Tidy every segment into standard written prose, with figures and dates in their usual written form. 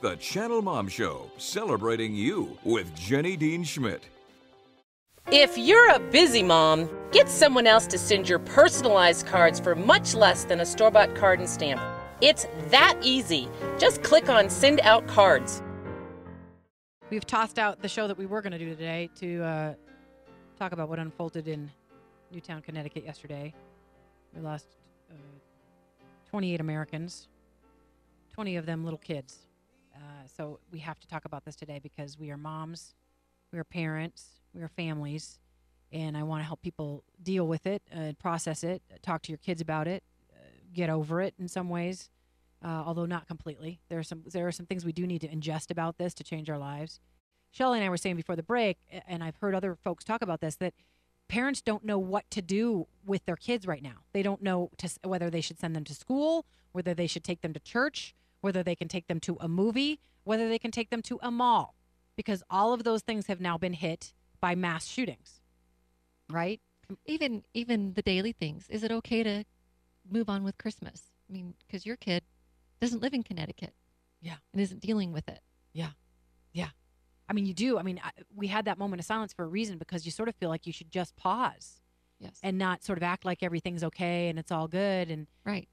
The Channel Mom Show, celebrating you with Jenny Dean Schmidt. If you're a busy mom, get someone else to send your personalized cards for much less than a store-bought card and stamp. It's that easy. Just click on Send Out Cards. We've tossed out the show that we were going to do today to talk about what unfolded in Newtown, Connecticut yesterday. We lost 28 Americans, 20 of them little kids. So we have to talk about this today because we are moms, we are parents, we are families, and I want to help people deal with it, process it, talk to your kids about it, get over it in some ways, although not completely. There are some things we do need to ingest about this to change our lives. Shelley and I were saying before the break, and I've heard other folks talk about this, that parents don't know what to do with their kids right now. They don't know whether they should send them to school, whether they should take them to church, whether they can take them to a movie, whether they can take them to a mall, because all of those things have now been hit by mass shootings, right? Even the daily things. Is it okay to move on with Christmas? I mean, because your kid doesn't live in Connecticut. Yeah. And isn't dealing with it. Yeah. Yeah. I mean, you do. I mean, we had that moment of silence for a reason because you sort of feel like you should just pause. Yes. And not sort of act like everything's okay and it's all good. And right.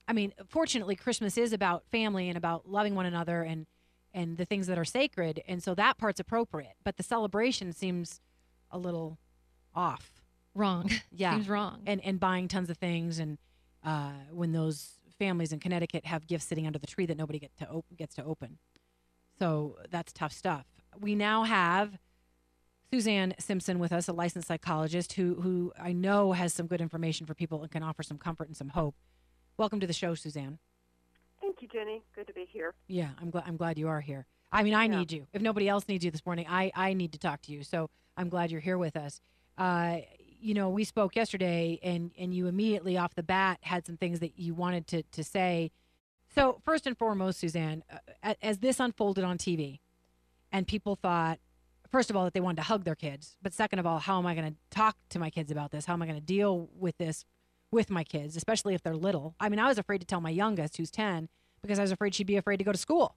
I mean, fortunately, Christmas is about family and about loving one another and the things that are sacred. And so that part's appropriate. But the celebration seems a little off. Wrong. Yeah. Seems wrong. And buying tons of things. And when those families in Connecticut have gifts sitting under the tree that nobody gets to open. So that's tough stuff. We now have Suzanne Simpson with us, a licensed psychologist who I know has some good information for people and can offer some comfort and some hope. Welcome to the show, Suzanne. Thank you, Jenny. Good to be here. Yeah, I'm glad you are here. I mean, I need you. If nobody else needs you this morning, I need to talk to you. So I'm glad you're here with us. We spoke yesterday, and you immediately off the bat had some things that you wanted to say. So first and foremost, Suzanne, as this unfolded on TV, and people thought, first of all, that they wanted to hug their kids, but second of all, how am I going to talk to my kids about this? How am I going to deal with this with my kids, especially if they're little? I mean, I was afraid to tell my youngest, who's 10, because I was afraid she'd be afraid to go to school.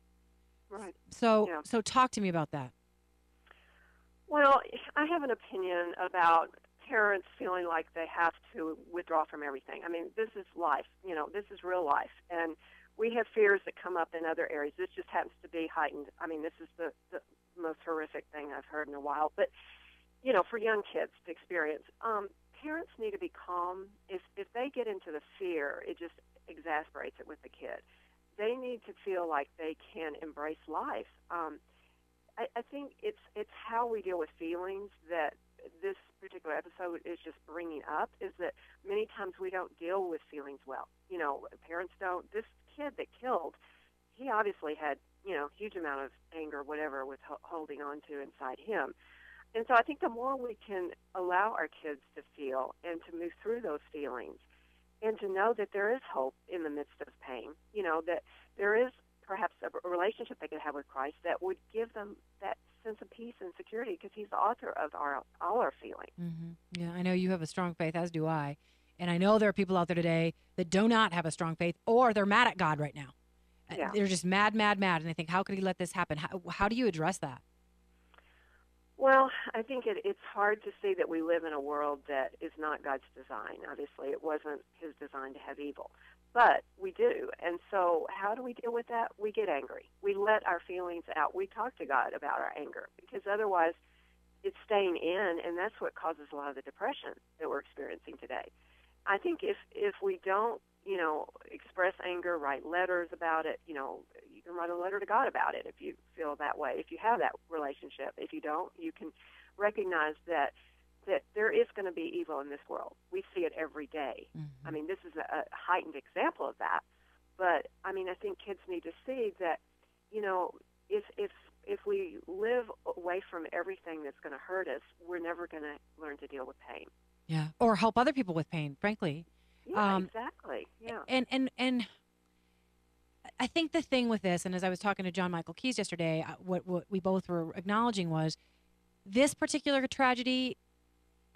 Right. So talk to me about that. Well, I have an opinion about parents feeling like they have to withdraw from everything. I mean, this is life. This is real life. And we have fears that come up in other areas. This just happens to be heightened. I mean, this is the most horrific thing I've heard in a while. But, for young kids to experience, parents need to be calm. If they get into the fear, it just exasperates it with the kid. They need to feel like they can embrace life. I think it's how we deal with feelings that this particular episode is just bringing up, is that many times we don't deal with feelings well. Parents don't. This kid that killed, he obviously had, huge amount of anger, whatever, was holding on to inside him. And so I think the more we can allow our kids to feel and to move through those feelings and to know that there is hope in the midst of pain, that there is perhaps a relationship they could have with Christ that would give them that sense of peace and security, because he's the author of all our feelings. Mm-hmm. Yeah, I know you have a strong faith, as do I. And I know there are people out there today that do not have a strong faith, or they're mad at God right now. Yeah. They're just mad. And they think, how could he let this happen? How do you address that? Well, I think it's hard to see that we live in a world that is not God's design. Obviously, it wasn't his design to have evil. But we do. And so how do we deal with that? We get angry. We let our feelings out. We talk to God about our anger, because otherwise it's staying in, and that's what causes a lot of the depression that we're experiencing today. I think if we don't, express anger, write letters about it, you can write a letter to God about it if you feel that way, if you have that relationship. If you don't, you can recognize that there is going to be evil in this world. We see it every day. Mm-hmm. I mean, this is a heightened example of that. But, I think kids need to see that, if we live away from everything that's going to hurt us, we're never going to learn to deal with pain. Yeah, or help other people with pain, frankly. Yeah, exactly. Yeah. And I think the thing with this, and as I was talking to John Michael Keyes yesterday, what we both were acknowledging was this particular tragedy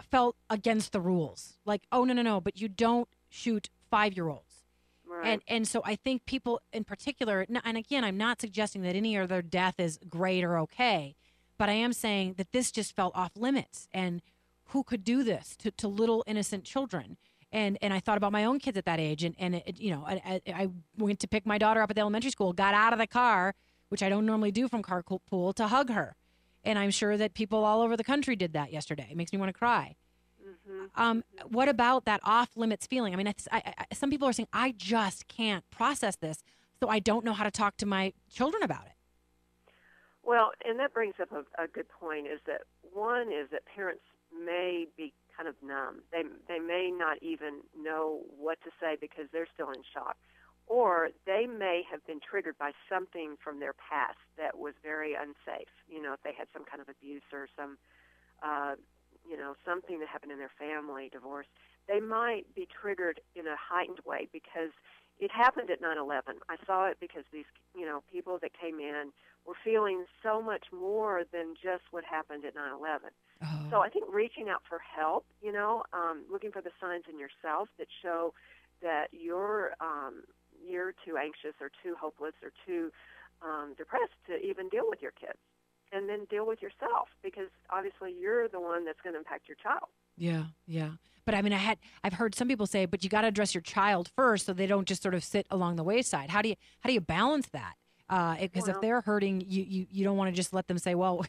felt against the rules. Like, oh, no, but you don't shoot 5-year-olds. Right. And so I think people in particular, and again, I'm not suggesting that any other death is great or okay, but I am saying that this just felt off limits. And who could do this to little innocent children? And I thought about my own kids at that age, and I went to pick my daughter up at the elementary school, got out of the car, which I don't normally do from carpool, to hug her. And I'm sure that people all over the country did that yesterday. It makes me want to cry. What about that off-limits feeling? I mean, some people are saying, I just can't process this, so I don't know how to talk to my children about it. Well, and that brings up a good point, is that one is that parents may be kind of numb. They may not even know what to say because they're still in shock. Or they may have been triggered by something from their past that was very unsafe. You know, if they had some kind of abuse or some, something that happened in their family, divorce, they might be triggered in a heightened way because it happened at 9/11. I saw it because these, people that came in were feeling so much more than just what happened at 9/11. Oh. So I think reaching out for help, looking for the signs in yourself that show that you're too anxious or too hopeless or too depressed to even deal with your kids, and then deal with yourself, because obviously you're the one that's going to impact your child. Yeah. But I mean, I've heard some people say, but you got to address your child first so they don't just sort of sit along the wayside. How do you balance that? Because if they're hurting, you don't want to just let them say, well,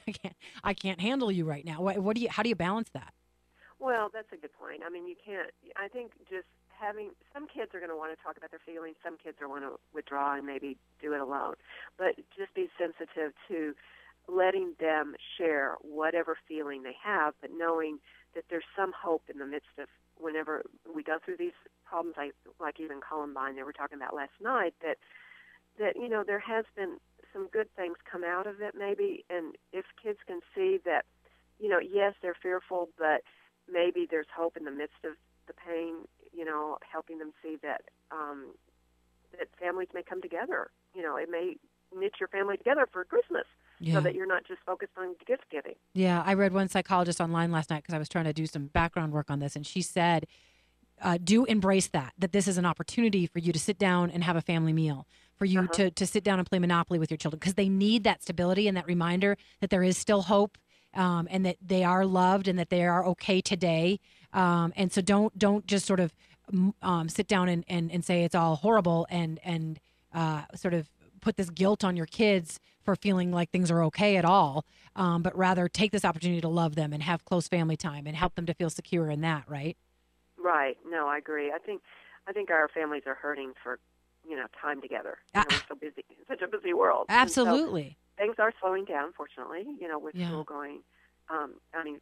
I can't handle you right now. How do you balance that? Well, that's a good point. I mean, you can't. I think just having some kids are going to want to talk about their feelings. Some kids are want to withdraw and maybe do it alone. But just be sensitive to letting them share whatever feeling they have, but knowing that there's some hope in the midst of whenever we go through these problems, like even Columbine they were talking about last night, that there has been some good things come out of it maybe. And if kids can see that, yes, they're fearful, but maybe there's hope in the midst of the pain, helping them see that that families may come together. It may knit your family together for Christmas, so that you're not just focused on gift giving. Yeah, I read one psychologist online last night because I was trying to do some background work on this, and she said, do embrace that this is an opportunity for you to sit down and have a family meal, for you to sit down and play Monopoly with your children, because they need that stability and that reminder that there is still hope, and that they are loved and that they are okay today. And so don't just sort of sit down and say it's all horrible and sort of put this guilt on your kids for feeling like things are okay at all, but rather take this opportunity to love them and have close family time and help them to feel secure in that, right? Right. No, I agree. I think our families are hurting for, time together. We're so busy, such a busy world. Absolutely. So things are slowing down, fortunately, with school going,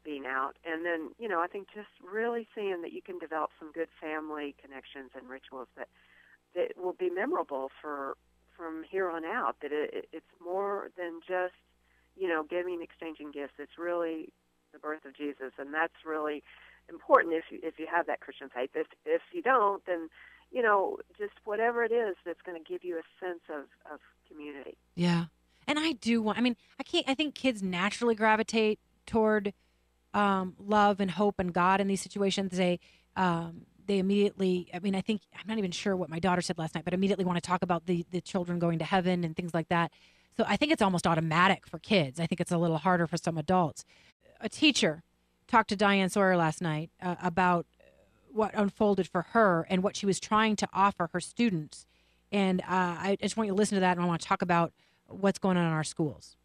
being out. And then, I think just really seeing that you can develop some good family connections and rituals that will be memorable from here on out, that it's more than just, giving, exchanging gifts. It's really the birth of Jesus, and that's really important if you have that Christian faith. If you don't, then, just whatever it is that's going to give you a sense of community. Yeah. And I think kids naturally gravitate toward love and hope and God in these situations. They immediately, I think, I'm not even sure what my daughter said last night, but immediately want to talk about the children going to heaven and things like that. So I think it's almost automatic for kids. I think it's a little harder for some adults. A teacher talked to Diane Sawyer last night about what unfolded for her and what she was trying to offer her students. And I just want you to listen to that, and I want to talk about what's going on in our schools.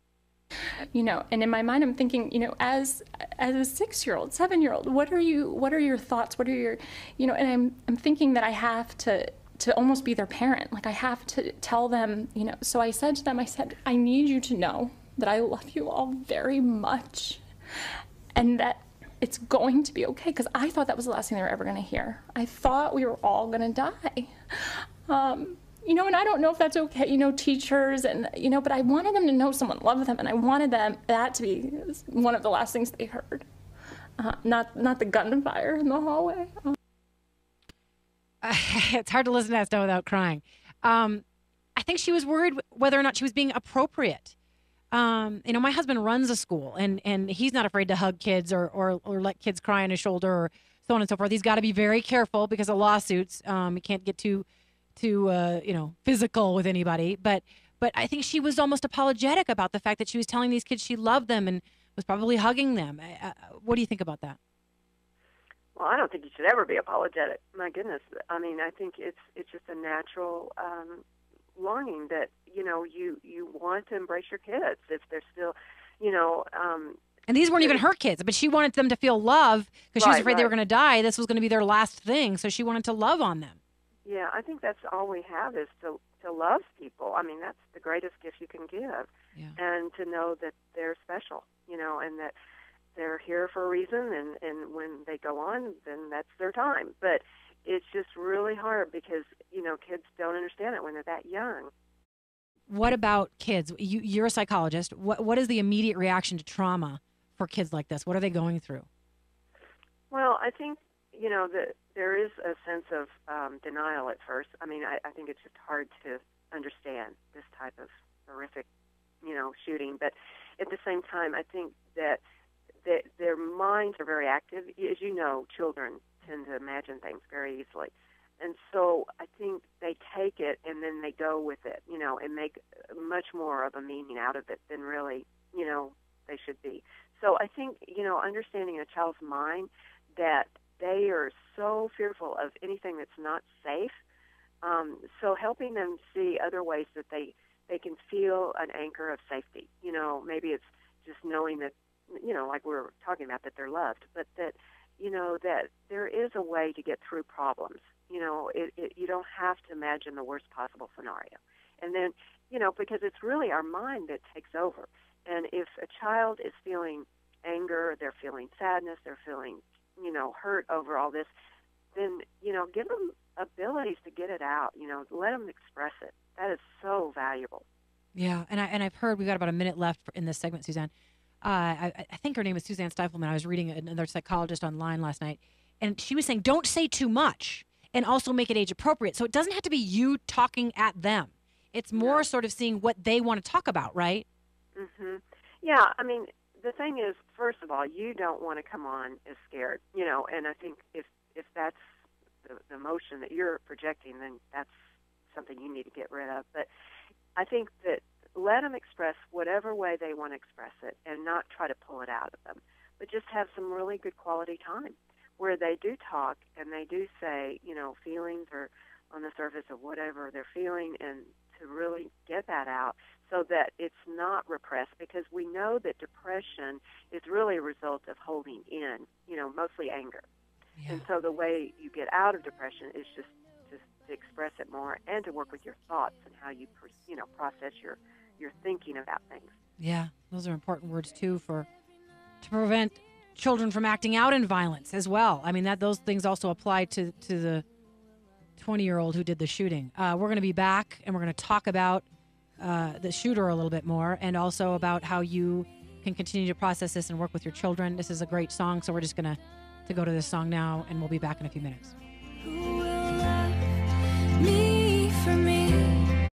And in my mind, I'm thinking, as a 6-year-old, 7-year-old, what are your thoughts? What are your, and I'm thinking that I have to almost be their parent. Like I have to tell them, so I said to them, I need you to know that I love you all very much and that it's going to be okay. Because I thought that was the last thing they were ever going to hear. I thought we were all going to die. And I don't know if that's okay, teachers and, but I wanted them to know someone loved them, and I wanted that to be one of the last things they heard. Not the gunfire in the hallway. It's hard to listen to that stuff without crying. I think she was worried whether or not she was being appropriate. My husband runs a school, and he's not afraid to hug kids or let kids cry on his shoulder or so on and so forth. He's got to be very careful because of lawsuits. He can't get too physical with anybody. But I think she was almost apologetic about the fact that she was telling these kids she loved them and was probably hugging them. What do you think about that? Well, I don't think you should ever be apologetic. My goodness. I mean, I think it's just a natural longing that, you want to embrace your kids if they're still, and these weren't even her kids, but she wanted them to feel love because she was afraid they were going to die. This was going to be their last thing, so she wanted to love on them. Yeah, I think that's all we have is to love people. I mean, that's the greatest gift you can give, and to know that they're special, and that they're here for a reason, and when they go on, then that's their time. But it's just really hard because, kids don't understand it when they're that young. What about kids? You're a psychologist. What is the immediate reaction to trauma for kids like this? What are they going through? Well, I think, that there is a sense of denial at first. I mean, I think it's just hard to understand this type of horrific, shooting. But at the same time, I think that their minds are very active. As you know, children tend to imagine things very easily. And so I think they take it and then they go with it, and make much more of a meaning out of it than really, they should be. So I think, understanding a child's mind, that they are so fearful of anything that's not safe. So helping them see other ways that they can feel an anchor of safety. Maybe it's just knowing that, like we were talking about, that they're loved, but that, that there is a way to get through problems. You don't have to imagine the worst possible scenario. And then, because it's really our mind that takes over. And if a child is feeling anger, they're feeling sadness, they're feeling, hurt over all this, then, give them abilities to get it out, let them express it. That is so valuable. Yeah, and I've heard, we've got about a minute left in this segment, Suzanne. I think her name is Suzanne Stifelman. I was reading another psychologist online last night, and she was saying, don't say too much and also make it age appropriate. So it doesn't have to be you talking at them. It's more sort of seeing what they want to talk about, right? Mm-hmm. Yeah, I mean, the thing is, first of all, you don't want to come on as scared, and I think if that's the emotion that you're projecting, then that's something you need to get rid of. But I think that let them express whatever way they want to express it and not try to pull it out of them, but just have some really good quality time where they do talk and they do say, feelings are on the surface of whatever they're feeling, and to really get that out so that it's not repressed, because we know that depression is really a result of holding in, mostly anger. Yeah. And so the way you get out of depression is just to express it more and to work with your thoughts and how you, process your thinking about things. Yeah, those are important words too to prevent children from acting out in violence as well. I mean, those things also apply to the 20-year-old who did the shooting. We're going to be back and we're going to talk about the shooter a little bit more, and also about how you can continue to process this and work with your children. This is a great song, so we're just going to go to this song now, and we'll be back in a few minutes. Who will love me?